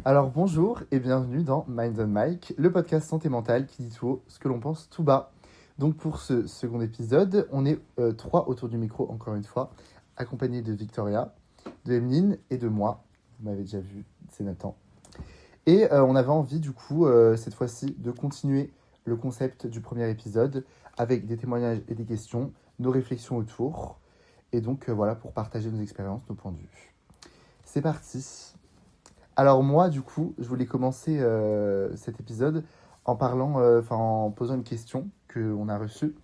Alors bonjour et bienvenue dans Mind on Mic, le podcast santé mentale qui dit tout haut ce que l'on pense tout bas. Donc pour ce second épisode, on est trois autour du micro encore une fois, accompagnés de Victoria, de Emeline et de moi. Vous m'avez déjà vu, c'est Nathan. Et on avait envie du coup cette fois-ci de continuer le concept du premier épisode avec des témoignages et des questions, nos réflexions autour. Et donc voilà pour partager nos expériences, nos points de vue. C'est parti. Alors moi, du coup, je voulais commencer cet épisode en parlant, en posant une question qu'on a reçue.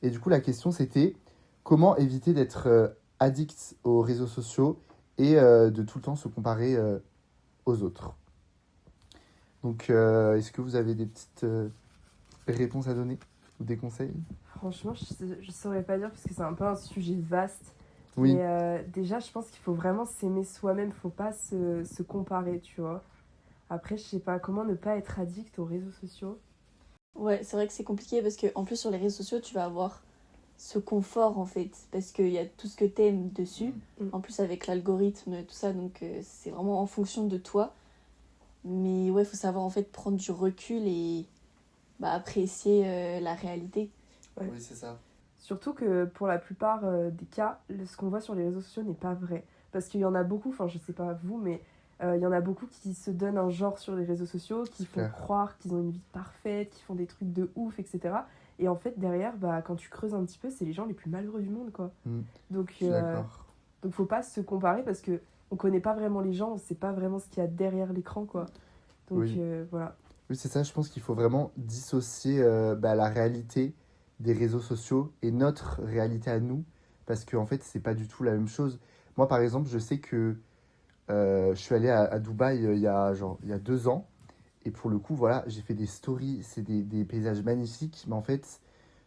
Et du coup, la question, c'était comment éviter d'être addict aux réseaux sociaux et de tout le temps se comparer aux autres. Donc, est-ce que vous avez des petites réponses à donner ou des conseils ? Franchement, je saurais pas dire parce que c'est un peu un sujet vaste. Oui. Mais déjà, je pense qu'il faut vraiment s'aimer soi-même. Faut pas se comparer, tu vois. Après, je sais pas, comment ne pas être addict aux réseaux sociaux. Ouais, c'est vrai que c'est compliqué parce qu'en plus sur les réseaux sociaux, tu vas avoir ce confort en fait. Parce qu'il y a tout ce que t'aimes dessus. En plus avec l'algorithme, tout ça, donc c'est vraiment en fonction de toi. Mais ouais, il faut savoir en fait prendre du recul et apprécier la réalité. Ouais. Oui, c'est ça. Surtout que pour la plupart des cas, ce qu'on voit sur les réseaux sociaux n'est pas vrai. Parce qu'il y en a beaucoup, enfin je sais pas vous, mais il y en a beaucoup qui se donnent un genre sur les réseaux sociaux, qui font croire qu'ils ont une vie parfaite, qui font des trucs de ouf, etc. Et en fait, derrière, quand tu creuses un petit peu, c'est les gens les plus malheureux du monde, quoi. Donc faut pas se comparer parce que on connaît pas vraiment les gens, on sait pas vraiment ce qu'il y a derrière l'écran, quoi. Donc oui. Voilà. Oui, c'est ça, je pense qu'il faut vraiment dissocier la réalité des réseaux sociaux et notre réalité à nous, parce qu'en fait, c'est pas du tout la même chose. Moi, par exemple, je sais que je suis allé à Dubaï il y a 2 ans, et pour le coup, voilà, j'ai fait des stories, c'est des paysages magnifiques, mais en fait,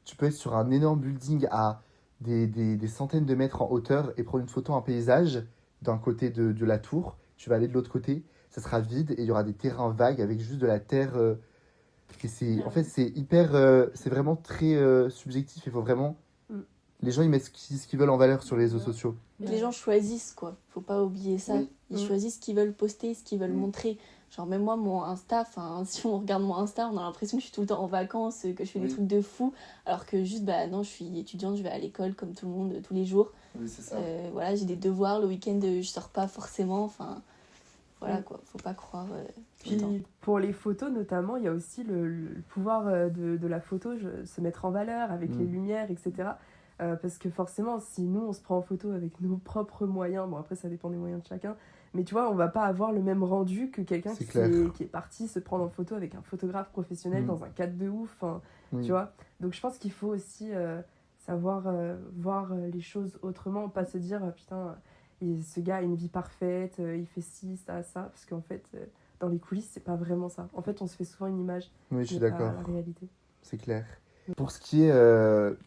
tu peux être sur un énorme building à des centaines de mètres en hauteur et prendre une photo, un paysage d'un côté de la tour, tu vas aller de l'autre côté, ça sera vide et il y aura des terrains vagues avec juste de la terre. En fait, c'est hyper, c'est vraiment très subjectif. Il faut vraiment, les gens ils mettent ce qu'ils veulent en valeur sur les réseaux sociaux. Les gens choisissent quoi, faut pas oublier ça. Oui. Ils choisissent ce qu'ils veulent poster, ce qu'ils veulent montrer. Genre même moi mon Insta, si on regarde mon Insta, on a l'impression que je suis tout le temps en vacances, que je fais des trucs de fou, alors que juste non, je suis étudiante, je vais à l'école comme tout le monde tous les jours. Oui, c'est ça. Voilà, j'ai des devoirs le week-end, je sors pas forcément, voilà quoi, faut pas croire. Puis pour les photos notamment, il y a aussi le pouvoir de la photo, se mettre en valeur avec les lumières, etc. Parce que forcément, si nous on se prend en photo avec nos propres moyens, bon après ça dépend des moyens de chacun, mais tu vois, on va pas avoir le même rendu que quelqu'un qui est parti se prendre en photo avec un photographe professionnel dans un cadre de ouf, tu vois. Donc je pense qu'il faut aussi savoir voir les choses autrement, pas se dire putain, ce gars a une vie parfaite, il fait ci, ça, parce qu'en fait, dans les coulisses, c'est pas vraiment ça. En fait, on se fait souvent une image, oui, je suis d'accord. la réalité. C'est clair. Pour ce qui est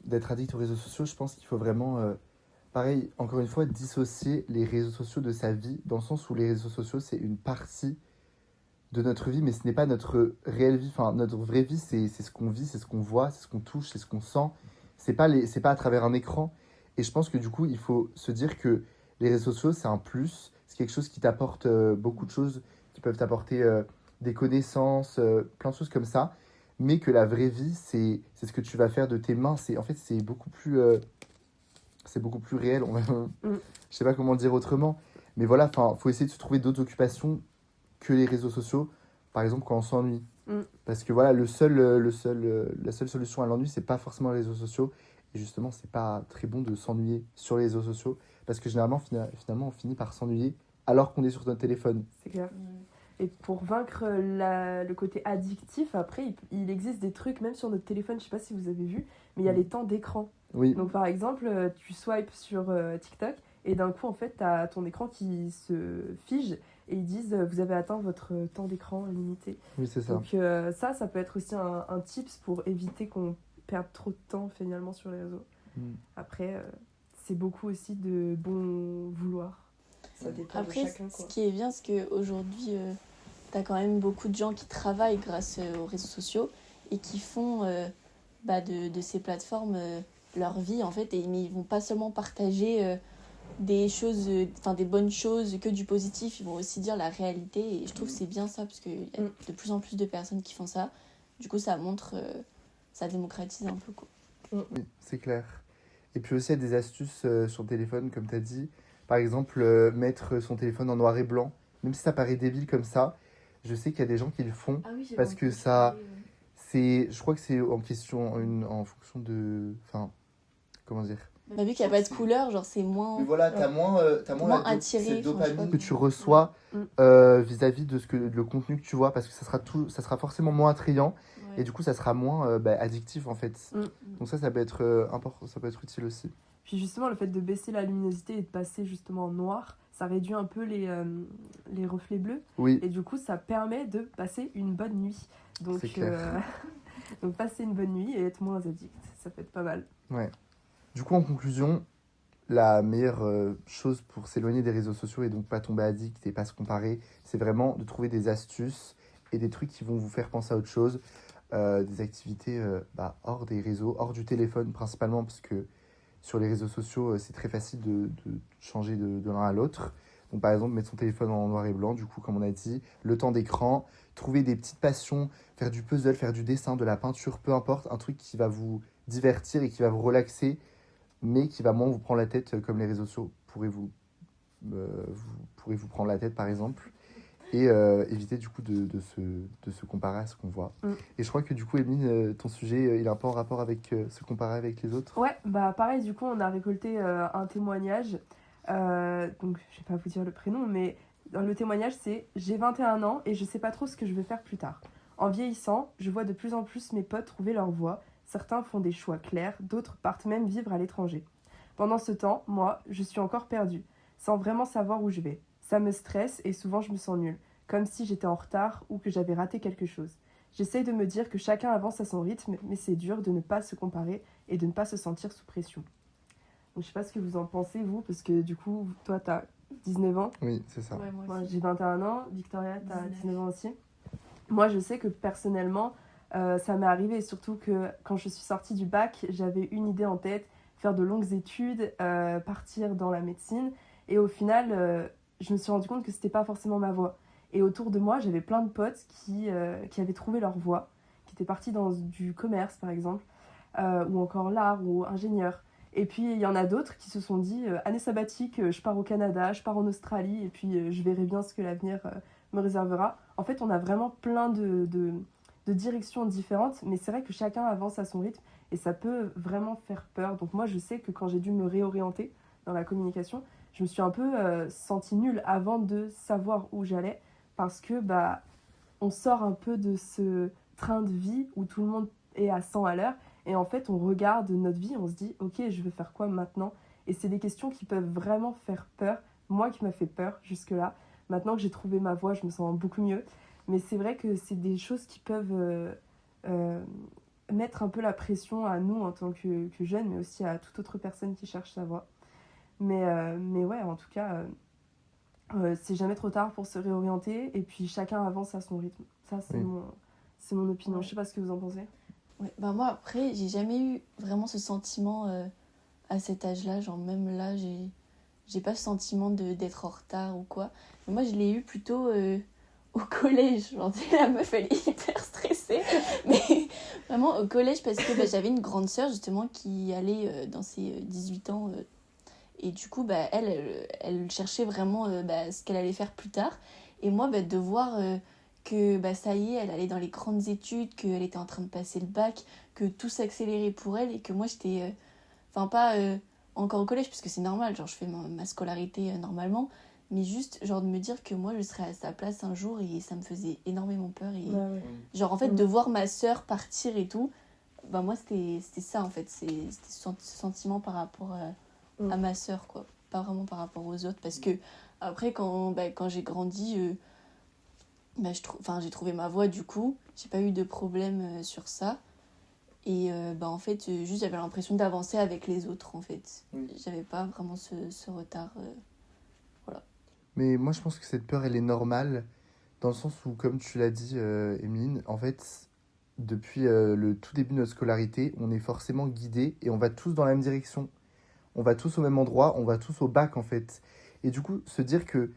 d'être addict aux réseaux sociaux, je pense qu'il faut vraiment, pareil, encore une fois, dissocier les réseaux sociaux de sa vie, dans le sens où les réseaux sociaux, c'est une partie de notre vie, mais ce n'est pas notre réelle vie. Enfin, notre vraie vie, c'est ce qu'on vit, c'est ce qu'on voit, c'est ce qu'on touche, c'est ce qu'on sent. C'est pas à travers un écran. Et je pense que du coup, il faut se dire que les réseaux sociaux, c'est un plus, c'est quelque chose qui t'apporte beaucoup de choses, qui peuvent t'apporter des connaissances, plein de choses comme ça, mais que la vraie vie, c'est ce que tu vas faire de tes mains. En fait, c'est beaucoup plus réel. Je sais pas comment le dire autrement, mais voilà, faut essayer de se trouver d'autres occupations que les réseaux sociaux, par exemple quand on s'ennuie. Parce que voilà, la seule solution à l'ennui, c'est pas forcément les réseaux sociaux. Et justement, c'est pas très bon de s'ennuyer sur les réseaux sociaux, parce que généralement, finalement, on finit par s'ennuyer alors qu'on est sur notre téléphone. C'est clair. Et pour vaincre le côté addictif, après, il existe des trucs, même sur notre téléphone, je sais pas si vous avez vu, mais il y a les temps d'écran. Oui. Donc par exemple, tu swipes sur TikTok, et d'un coup, en fait, tu as ton écran qui se fige, et ils disent vous avez atteint votre temps d'écran limité. Oui, c'est ça. Donc ça peut être aussi un tips pour éviter qu'on perde trop de temps finalement sur les réseaux. Après, c'est beaucoup aussi de bon vouloir. Ça dépend Après, de chacun, quoi. Ce qui est bien, c'est qu'aujourd'hui, t'as quand même beaucoup de gens qui travaillent grâce aux réseaux sociaux et qui font de ces plateformes leur vie, en fait. Mais ils vont pas seulement partager des choses, enfin des bonnes choses, que du positif, ils vont aussi dire la réalité. Et je trouve que c'est bien ça, parce qu'il y a de plus en plus de personnes qui font ça. Du coup, ça montre, ça démocratise un peu, quoi. Oui, c'est clair. Et puis aussi, il y a des astuces sur le téléphone, comme tu as dit. Par exemple, mettre son téléphone en noir et blanc. Même si ça paraît débile comme ça, je sais qu'il y a des gens qui le font. Ah oui, Parce que ça, je crois que c'est en fonction de... Enfin, comment dire? Bah, vu qu'il n'y a pas de couleur, genre c'est moins. Mais voilà, t'as moins Moins attiré, cette enfin, je sais dopamine pas que tu comment- reçois Mm. vis-à-vis de le contenu que tu vois, parce que ça sera forcément moins attrayant, Ouais. et du coup, ça sera moins addictif, en fait. Mm. Donc ça peut être important, ça peut être utile aussi. Puis justement, le fait de baisser la luminosité et de passer justement en noir, ça réduit un peu les reflets bleus. Oui, Et du coup, ça permet de passer une bonne nuit. Donc, C'est clair. donc passer une bonne nuit et être moins addict, ça peut être pas mal. ouais. Du coup, en conclusion, la meilleure chose pour s'éloigner des réseaux sociaux et donc pas tomber addict et pas se comparer, c'est vraiment de trouver des astuces et des trucs qui vont vous faire penser à autre chose, des activités hors des réseaux, hors du téléphone principalement, parce que sur les réseaux sociaux, c'est très facile de changer de l'un à l'autre. Donc par exemple, mettre son téléphone en noir et blanc, du coup, comme on a dit, le temps d'écran, trouver des petites passions, faire du puzzle, faire du dessin, de la peinture, peu importe, un truc qui va vous divertir et qui va vous relaxer, mais qui va moins vous prendre la tête, comme les réseaux sociaux pourraient vous prendre la tête, par exemple. Et éviter du coup de se comparer à ce qu'on voit. Mm. Et je crois que du coup, Emeline, ton sujet, il est un peu en rapport avec se comparer avec les autres. Ouais, bah pareil, du coup, on a récolté un témoignage. Donc, je vais pas vous dire le prénom, mais dans le témoignage, c'est « J'ai 21 ans et je sais pas trop ce que je veux faire plus tard. En vieillissant, je vois de plus en plus mes potes trouver leur voie. Certains font des choix clairs, d'autres partent même vivre à l'étranger. Pendant ce temps, moi, je suis encore perdue, sans vraiment savoir où je vais. Ça me stresse et souvent je me sens nulle, comme si j'étais en retard ou que j'avais raté quelque chose. J'essaye de me dire que chacun avance à son rythme, mais c'est dur de ne pas se comparer et de ne pas se sentir sous pression. » Donc, je sais pas ce que vous en pensez, vous, parce que du coup, toi, t'as 19 ans, Oui, c'est ça. Ouais, moi moi aussi. j'ai 21 ans, Victoria, t'as 19. 19 ans aussi. Moi, je sais que personnellement, ça m'est arrivé, surtout que quand je suis sortie du bac, j'avais une idée en tête, faire de longues études, partir dans la médecine, et au final, je me suis rendu compte que c'était pas forcément ma voie. Et autour de moi, j'avais plein de potes qui avaient trouvé leur voie, qui étaient partis dans du commerce, par exemple, ou encore l'art, ou ingénieur. Et puis, il y en a d'autres qui se sont dit, année sabbatique, je pars au Canada, je pars en Australie, et puis je verrai bien ce que l'avenir me réservera. En fait, on a vraiment plein de directions différentes, mais c'est vrai que chacun avance à son rythme, et ça peut vraiment faire peur. Donc moi, je sais que quand j'ai dû me réorienter dans la communication, je me suis un peu sentie nulle avant de savoir où j'allais, parce que on sort un peu de ce train de vie où tout le monde est à 100 à l'heure, et en fait, on regarde notre vie, on se dit, ok, je veux faire quoi maintenant? Et c'est des questions qui peuvent vraiment faire peur. Moi qui m'a fait peur jusque-là. Maintenant que j'ai trouvé ma voie, je me sens beaucoup mieux. Mais c'est vrai que c'est des choses qui peuvent euh, mettre un peu la pression à nous en tant que jeunes, mais aussi à toute autre personne qui cherche sa voie. Mais ouais, en tout cas, c'est jamais trop tard pour se réorienter. Et puis chacun avance à son rythme. Ça, Oui. c'est mon opinion. Ouais. Je sais pas ce que vous en pensez. Ouais. Bah, moi, après, j'ai jamais eu vraiment ce sentiment à cet âge-là. Genre, même là, j'ai pas ce sentiment d'être en retard ou quoi. Mais moi, je l'ai eu plutôt au collège. Genre, tu sais, la meuf, elle est hyper stressée. Mais vraiment au collège, parce que j'avais une grande sœur, justement, qui allait dans ses 18 ans. Et du coup, elle cherchait vraiment ce qu'elle allait faire plus tard. Et moi, de voir que ça y est, elle allait dans les grandes études, qu'elle était en train de passer le bac, que tout s'accélérait pour elle et que moi, j'étais... Enfin, pas encore au collège, puisque c'est normal, genre je fais ma scolarité normalement, mais juste genre de me dire que moi, je serais à sa place un jour et ça me faisait énormément peur. Et Ouais. genre, en fait, de voir ma sœur partir et tout, moi, c'était ça, en fait. C'était ce sentiment par rapport à ma sœur, quoi. Pas vraiment par rapport aux autres, parce que après, quand j'ai grandi... j'ai trouvé ma voie du coup, j'ai pas eu de problème sur ça et en fait juste j'avais l'impression d'avancer avec les autres en fait. Oui. J'avais pas vraiment ce retard Mais moi, je pense que cette peur, elle est normale, dans le sens où, comme tu l'as dit, Emeline, en fait, depuis le tout début de notre scolarité, on est forcément guidé et on va tous dans la même direction. on va tous au même endroit, on va tous au bac en fait. Et du coup, se dire que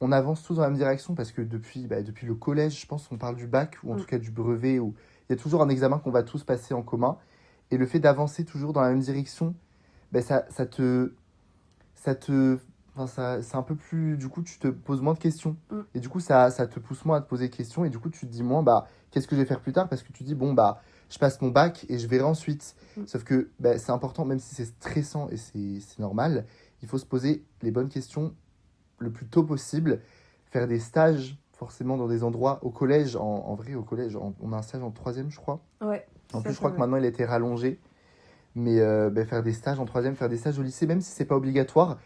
on avance tous dans la même direction parce que depuis le collège, je pense qu'on parle du bac ou en tout cas du brevet, où il y a toujours un examen qu'on va tous passer en commun. Et le fait d'avancer toujours dans la même direction, c'est un peu plus, du coup, tu te poses moins de questions. Et du coup, ça te pousse moins à te poser des questions. Et du coup, tu te dis moins, qu'est-ce que je vais faire plus tard? Parce que tu dis, bon, je passe mon bac et je verrai ensuite. Sauf que c'est important, même si c'est stressant et c'est normal, il faut se poser les bonnes questions le plus tôt possible. Faire des stages, forcément, dans des endroits. Au collège, en vrai, au collège, on a un stage en 3e, je crois. Ouais. En plus, je crois que maintenant, il a été rallongé. Mais faire des stages en 3e, faire des stages au lycée, même si c'est pas obligatoire,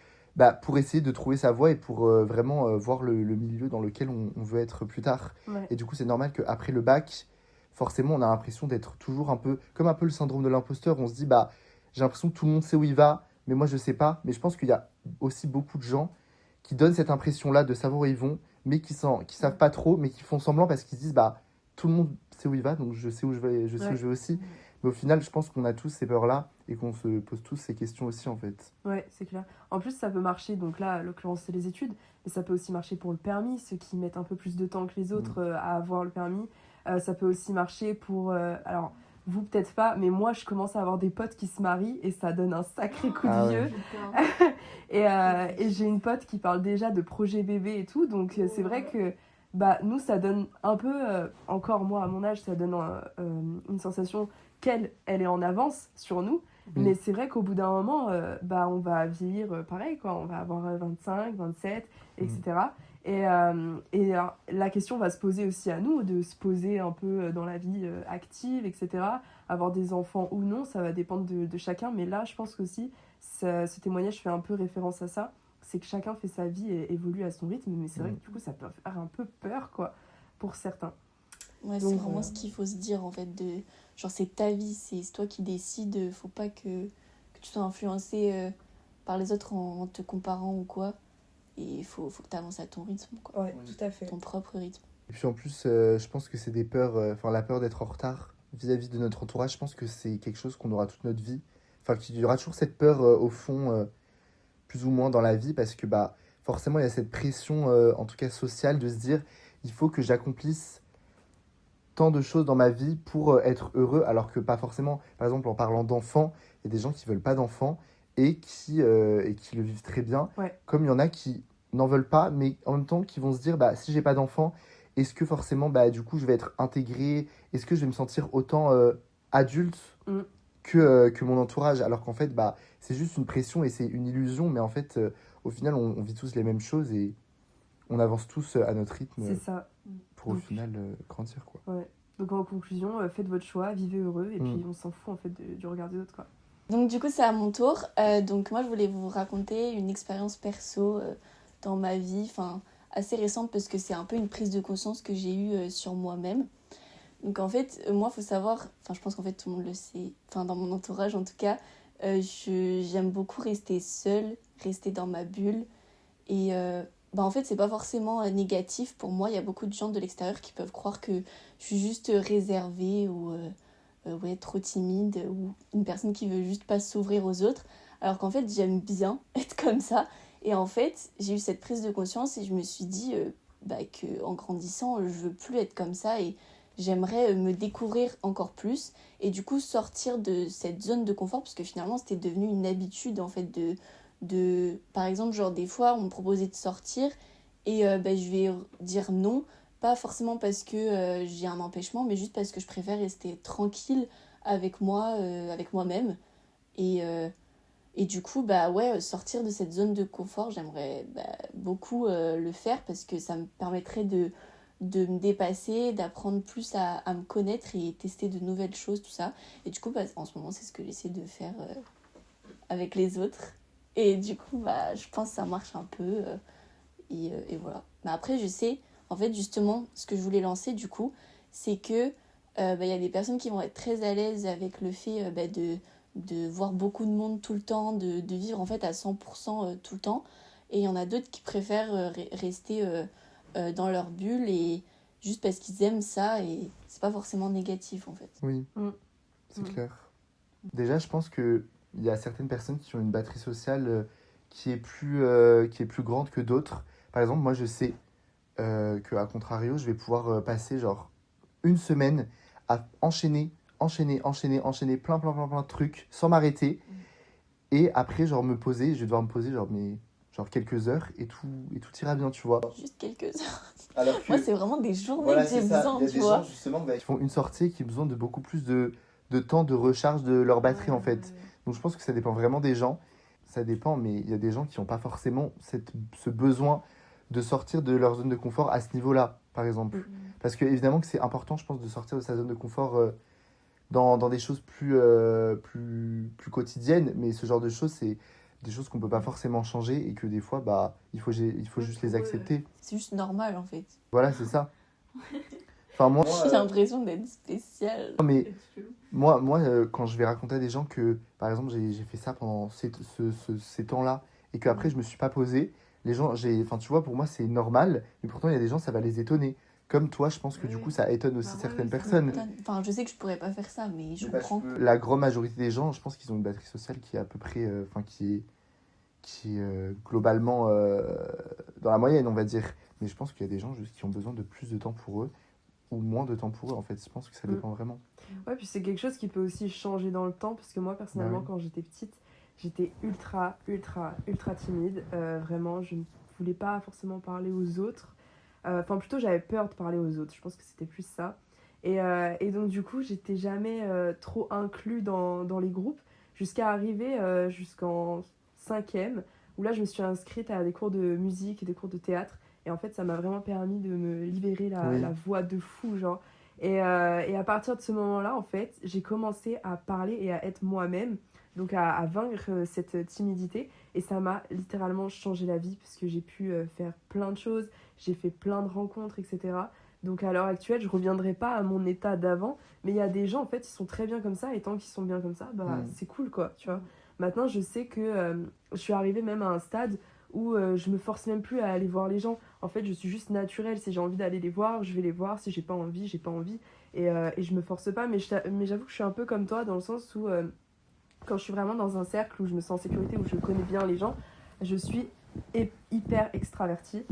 pour essayer de trouver sa voie et pour vraiment voir le milieu dans lequel on veut être plus tard. Ouais. Et du coup, c'est normal qu'après le bac, forcément, on a l'impression d'être toujours un peu, comme un peu le syndrome de l'imposteur. On se dit, j'ai l'impression que tout le monde sait où il va, mais moi, je sais pas. Mais je pense qu'il y a aussi beaucoup de gens qui donnent cette impression-là de savoir où ils vont, mais qui savent pas trop, mais qui font semblant parce qu'ils se disent, tout le monde sait où il va, donc je sais où je vais, je sais où je vais aussi. Mais au final, je pense qu'on a tous ces peurs-là et qu'on se pose tous ces questions aussi, en fait. Ouais, c'est clair. En plus, ça peut marcher, donc là, à l'occurrence, c'est les études, mais ça peut aussi marcher pour le permis, ceux qui mettent un peu plus de temps que les autres à avoir le permis. Ça peut aussi marcher pour... alors, vous, peut-être pas, mais moi, je commence à avoir des potes qui se marient et ça donne un sacré coup de vieux. Et j'ai une pote qui parle déjà de projet bébé et tout, donc c'est vrai que nous, ça donne un peu, encore moi, à mon âge, ça donne une sensation qu'elle est en avance sur nous. Mais c'est vrai qu'au bout d'un moment, on va vieillir pareil, quoi. On va avoir 25, 27, etc. Et alors, la question va se poser aussi à nous, de se poser un peu dans la vie active, etc. Avoir des enfants ou non, ça va dépendre de chacun. Mais là, je pense qu'aussi, ce témoignage fait un peu référence à ça. C'est que chacun fait sa vie et évolue à son rythme. Mais c'est vrai que du coup, ça peut faire un peu peur, quoi, pour certains. Ouais, donc, c'est vraiment ce qu'il faut se dire, en fait, genre c'est ta vie, c'est toi qui décides, faut pas que tu sois influencé par les autres en te comparant ou quoi, et il faut que tu avances à ton rythme, quoi. Ouais, tout à fait. Ton propre rythme. Et puis en plus, je pense que c'est des peurs, la peur d'être en retard vis-à-vis de notre entourage, je pense que c'est quelque chose qu'on aura toute notre vie. Enfin, qu'il y aura toujours cette peur au fond, plus ou moins dans la vie, parce que forcément, il y a cette pression, en tout cas sociale, de se dire, il faut que j'accomplisse tant de choses dans ma vie pour être heureux, alors que pas forcément. Par exemple, en parlant d'enfants, il y a des gens qui veulent pas d'enfants et qui le vivent très bien, comme il y en a qui n'en veulent pas, mais en même temps qui vont se dire, si j'ai pas d'enfant, est-ce que forcément, du coup, je vais être intégré, est-ce que je vais me sentir autant adulte que mon entourage, alors qu'en fait, c'est juste une pression et c'est une illusion, mais en fait, au final, on vit tous les mêmes choses et on avance tous à notre rythme. C'est ça. Pour au final grandir, quoi. Ouais. Donc en conclusion, faites votre choix, vivez heureux, et puis on s'en fout en fait du regard des autres, quoi. Donc du coup, c'est à mon tour. Donc moi, je voulais vous raconter une expérience perso dans ma vie, assez récente, parce que c'est un peu une prise de conscience que j'ai eue sur moi-même. Donc en fait, moi, il faut savoir, je pense qu'en fait tout le monde le sait, dans mon entourage en tout cas, j'aime beaucoup rester seule, rester dans ma bulle, et en fait, c'est pas forcément négatif pour moi. Il y a beaucoup de gens de l'extérieur qui peuvent croire que je suis juste réservée ou trop timide ou une personne qui veut juste pas s'ouvrir aux autres. Alors qu'en fait, j'aime bien être comme ça. Et en fait, j'ai eu cette prise de conscience et je me suis dit qu'en grandissant, je veux plus être comme ça et j'aimerais me découvrir encore plus. Et du coup, sortir de cette zone de confort parce que finalement, c'était devenu une habitude en fait par exemple, genre des fois on me proposait de sortir et je vais dire non, pas forcément parce que j'ai un empêchement, mais juste parce que je préfère rester tranquille avec moi, avec moi-même, et du coup sortir de cette zone de confort, j'aimerais beaucoup le faire parce que ça me permettrait de me dépasser, d'apprendre plus à me connaître et tester de nouvelles choses, tout ça. Et du coup en ce moment c'est ce que j'essaie de faire avec les autres. Et du coup, je pense que ça marche un peu. Et voilà. Mais après, je sais, en fait, justement, ce que je voulais lancer, du coup, c'est que y a des personnes qui vont être très à l'aise avec le fait de voir beaucoup de monde tout le temps, de vivre en fait à 100% tout le temps. Et il y en a d'autres qui préfèrent rester dans leur bulle et juste parce qu'ils aiment ça. Et c'est pas forcément négatif, en fait. Oui, c'est clair. Déjà, je pense que il y a certaines personnes qui ont une batterie sociale qui est plus grande que d'autres. Par exemple, moi, je sais qu'à contrario, je vais pouvoir passer genre une semaine à enchaîner plein de trucs sans m'arrêter. Et après, genre, je vais devoir me poser genre quelques heures et tout ira bien, tu vois. Juste quelques heures. Alors que, Moi, c'est vraiment des journées voilà, que j'ai c'est ça. besoin, Il y a tu des vois. gens, justement, qui font une sortie et qui ont besoin de beaucoup plus de temps de recharge de leur batterie, en fait. Donc, je pense que ça dépend vraiment des gens. Ça dépend, mais il y a des gens qui n'ont pas forcément ce besoin de sortir de leur zone de confort à ce niveau-là, par exemple. Parce que, évidemment, que c'est important, je pense, de sortir de sa zone de confort dans des choses plus quotidiennes. Mais ce genre de choses, c'est des choses qu'on peut pas forcément changer et que des fois, bah, il faut juste les accepter. C'est juste normal, en fait. Voilà, c'est ça. Enfin, moi, J'ai l'impression d'être spéciale. mais moi quand je vais raconter à des gens que, par exemple, j'ai fait ça pendant ces temps-là et qu'après, je me suis pas posé, les gens, enfin, tu vois, pour moi, c'est normal, mais pourtant, il y a des gens, ça va les étonner. Comme toi, je pense que du coup, ça étonne aussi certaines personnes. Enfin, je sais que je pourrais pas faire ça, mais je comprends. La grande majorité des gens, je pense qu'ils ont une batterie sociale qui est à peu près, enfin, qui est globalement dans la moyenne, on va dire. Mais je pense qu'il y a des gens juste qui ont besoin de plus de temps pour eux ou moins de temps pour eux, en fait. Je pense que ça dépend vraiment. Ouais, puis c'est quelque chose qui peut aussi changer dans le temps, parce que moi, personnellement, quand j'étais petite, j'étais ultra timide. Vraiment, je ne voulais pas forcément parler aux autres. Enfin, plutôt, j'avais peur de parler aux autres. Je pense que c'était plus ça. Et donc, du coup, j'étais jamais trop inclus dans les groupes, jusqu'à arriver jusqu'en 5e, où là, je me suis inscrite à des cours de musique et des cours de théâtre. Et en fait, ça m'a vraiment permis de me libérer la voix de fou, genre. Et à partir de ce moment-là, en fait, j'ai commencé à parler et à être moi-même, donc à vaincre cette timidité. Et ça m'a littéralement changé la vie, parce que j'ai pu faire plein de choses, j'ai fait plein de rencontres, etc. Donc à l'heure actuelle, je ne reviendrai pas à mon état d'avant, mais il y a des gens, en fait, ils sont très bien comme ça, et tant qu'ils sont bien comme ça, bah, c'est cool, quoi, tu vois. Maintenant, je sais que je suis arrivée même à un stade où je me force même plus à aller voir les gens. En fait, je suis juste naturelle. Si j'ai envie d'aller les voir, je vais les voir. Si j'ai pas envie, j'ai pas envie. Et je me force pas. Mais j'avoue que je suis un peu comme toi, dans le sens où quand je suis vraiment dans un cercle où je me sens en sécurité, où je connais bien les gens, je suis hyper extravertie.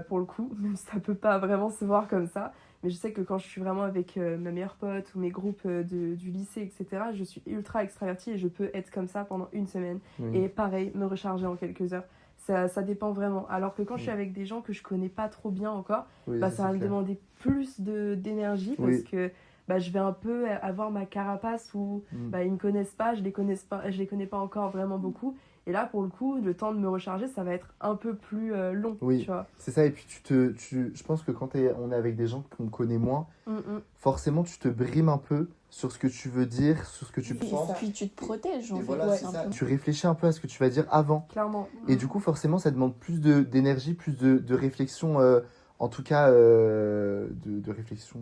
Pour le coup, même si ça peut pas vraiment se voir comme ça. Mais je sais que quand je suis vraiment avec ma meilleure pote ou mes groupes du lycée, etc., je suis ultra extravertie et je peux être comme ça pendant une semaine. Et pareil, me recharger en quelques heures. Ça dépend vraiment. Alors que quand je suis avec des gens que je connais pas trop bien encore, ça va me demander plus d'énergie, parce que je vais un peu avoir ma carapace où ils me connaissent pas, je les connais pas encore vraiment beaucoup. Et là, pour le coup, le temps de me recharger, ça va être un peu plus long. Oui, tu vois. c'est ça. Et puis, je pense que quand on est avec des gens qu'on connaît moins, forcément, tu te brimes un peu sur ce que tu veux dire, sur ce que tu penses. Et puis, tu te protèges, en fait. Voilà, c'est ça. Tu réfléchis un peu à ce que tu vas dire avant. Clairement. Et du coup, forcément, ça demande plus d'énergie, plus de réflexion, en tout cas, de réflexion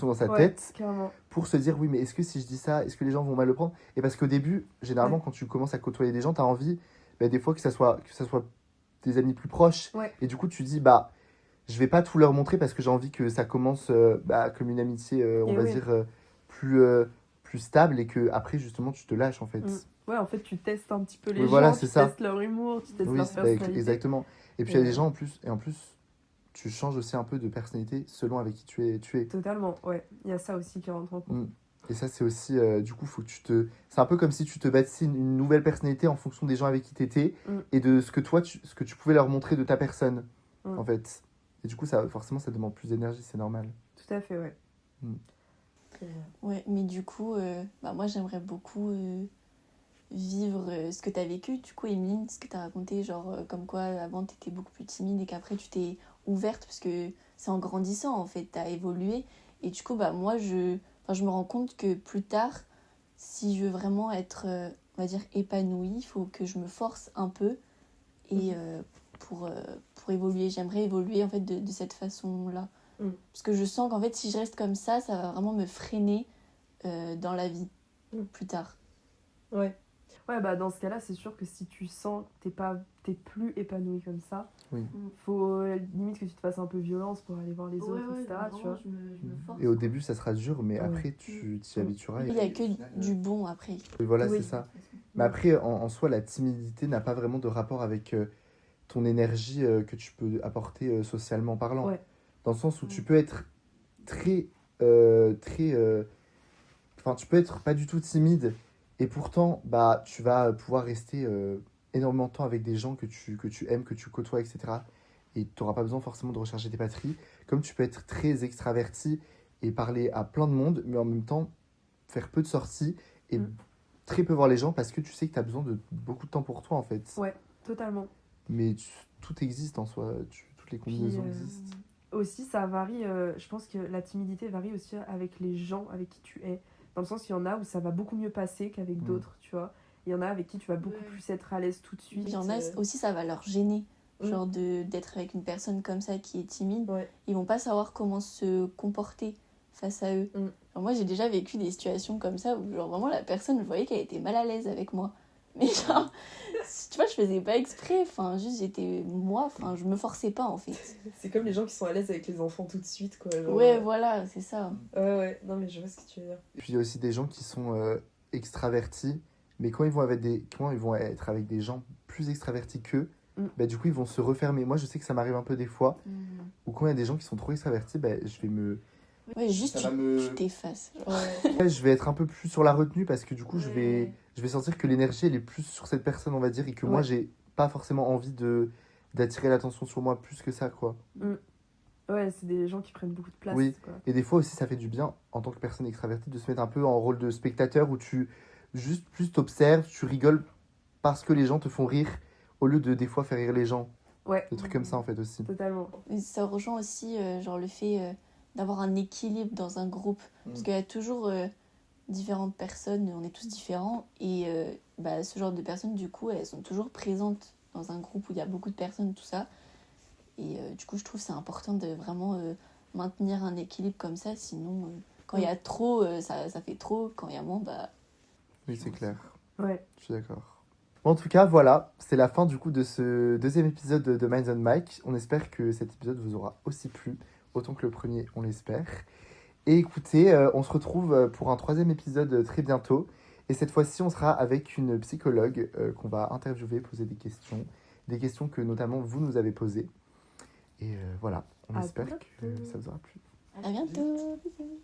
dans sa tête, clairement. pour se dire, oui, mais est-ce que si je dis ça, est-ce que les gens vont mal le prendre? Et parce qu'au début, généralement, quand tu commences à côtoyer des gens, tu as envie, des fois, que ça soit tes amis plus proches. Et du coup, tu dis, je vais pas tout leur montrer parce que j'ai envie que ça commence comme une amitié, on va dire, plus stable, et que après justement, tu te lâches, en fait. Ouais, en fait, tu testes un petit peu les gens, voilà, tu ça. testes leur humour, tu testes leur personnalité. Exactement. Et puis, il y a des gens, en plus, tu changes aussi un peu de personnalité selon avec qui tu es. Totalement, ouais. Il y a ça aussi qui rentre en compte. Et ça, c'est aussi, du coup, faut que c'est un peu comme si tu te bâtissais une nouvelle personnalité en fonction des gens avec qui tu étais et de ce que ce que tu pouvais leur montrer de ta personne, en fait. Et du coup, forcément, ça demande plus d'énergie, c'est normal. Tout à fait, ouais. Ouais, mais du coup, moi, j'aimerais beaucoup vivre ce que tu as vécu. Du coup, Emeline, ce que tu as raconté, genre, comme quoi, avant, tu étais beaucoup plus timide et qu'après, tu t'es ouverte, parce que c'est en grandissant, en fait, tu as évolué. Et du coup, moi, je me rends compte que plus tard, si je veux vraiment être, on va dire, épanouie, il faut que je me force un peu et pour évoluer. J'aimerais évoluer, en fait, de cette façon-là. Parce que je sens qu'en fait, si je reste comme ça va vraiment me freiner dans la vie plus tard. Ouais, dans ce cas-là, c'est sûr que si tu sens que t'es plus épanoui comme ça, faut limite que tu te fasses un peu violence pour aller voir les autres, etc. Tu vois. Je me force. Et au début, ça sera dur, mais après, tu t'y habitueras. Il n'y a que du bon après. Et voilà, c'est ça. Mais après, en soi, la timidité n'a pas vraiment de rapport avec ton énergie que tu peux apporter socialement parlant. Ouais. Dans le sens où Mm. tu peux être très... Enfin, tu peux être pas du tout timide et pourtant, bah, tu vas pouvoir rester énormément de temps avec des gens que tu aimes, que tu côtoies, etc. Et tu n'auras pas besoin forcément de recharger tes batteries. Comme tu peux être très extraverti et parler à plein de monde, mais en même temps faire peu de sorties et très peu voir les gens parce que tu sais que tu as besoin de beaucoup de temps pour toi en fait. Ouais, totalement. Mais tout existe en soi, toutes les combinaisons existent. Aussi, ça varie, je pense que la timidité varie aussi avec les gens avec qui tu es. Dans le sens qu'il y en a où ça va beaucoup mieux passer qu'avec d'autres, tu vois. Il y en a avec qui tu vas beaucoup plus être à l'aise tout de suite. Il y en a aussi, ça va leur gêner. Genre d'être avec une personne comme ça qui est timide. Ouais. Ils vont pas savoir comment se comporter face à eux. Genre, moi, j'ai déjà vécu des situations comme ça où genre, vraiment la personne, je voyais qu'elle était mal à l'aise avec moi. Mais genre, tu vois, je faisais pas exprès. Enfin, juste, j'étais moi. Enfin, je me forçais pas, en fait. C'est comme les gens qui sont à l'aise avec les enfants tout de suite, quoi. Genre, ouais, voilà, c'est ça. Ouais. Non, mais je vois ce que tu veux dire. Et puis il y a aussi des gens qui sont extravertis, mais quand ils vont être avec des gens plus extravertis qu'eux, bah, du coup ils vont se refermer. Moi je sais que ça m'arrive un peu des fois, où quand il y a des gens qui sont trop extravertis, bah, je vais me... Ouais, juste tu t'effaces. Genre. Ouais, je vais être un peu plus sur la retenue parce que du coup je vais sentir que l'énergie elle est plus sur cette personne on va dire et que moi j'ai pas forcément envie d'attirer l'attention sur moi plus que ça quoi. Ouais, c'est des gens qui prennent beaucoup de place. Oui, quoi. et des fois aussi ça fait du bien en tant que personne extravertie de se mettre un peu en rôle de spectateur où tu juste plus t'observes, tu rigoles parce que les gens te font rire au lieu de des fois faire rire les gens. Ouais. Des trucs comme ça en fait aussi. Totalement. Et ça rejoint aussi genre le fait d'avoir un équilibre dans un groupe. Parce qu'il y a toujours différentes personnes, on est tous différents. Et bah, ce genre de personnes, du coup, elles sont toujours présentes dans un groupe où il y a beaucoup de personnes, tout ça. Et du coup, je trouve que c'est important de vraiment maintenir un équilibre comme ça. Sinon, quand il y a trop, ça fait trop. Quand il y a moins, bah... Oui, c'est clair. Ouais. Je suis d'accord. Bon, en tout cas, voilà, c'est la fin du coup de ce deuxième épisode de Minds on Mic. On espère que cet épisode vous aura aussi plu, autant que le premier, on l'espère. Et écoutez, on se retrouve pour un troisième épisode très bientôt. Et cette fois-ci, on sera avec une psychologue qu'on va interviewer, poser des questions que notamment vous nous avez posées. Et voilà, on espère que ça vous aura plu. À bientôt. Bisous.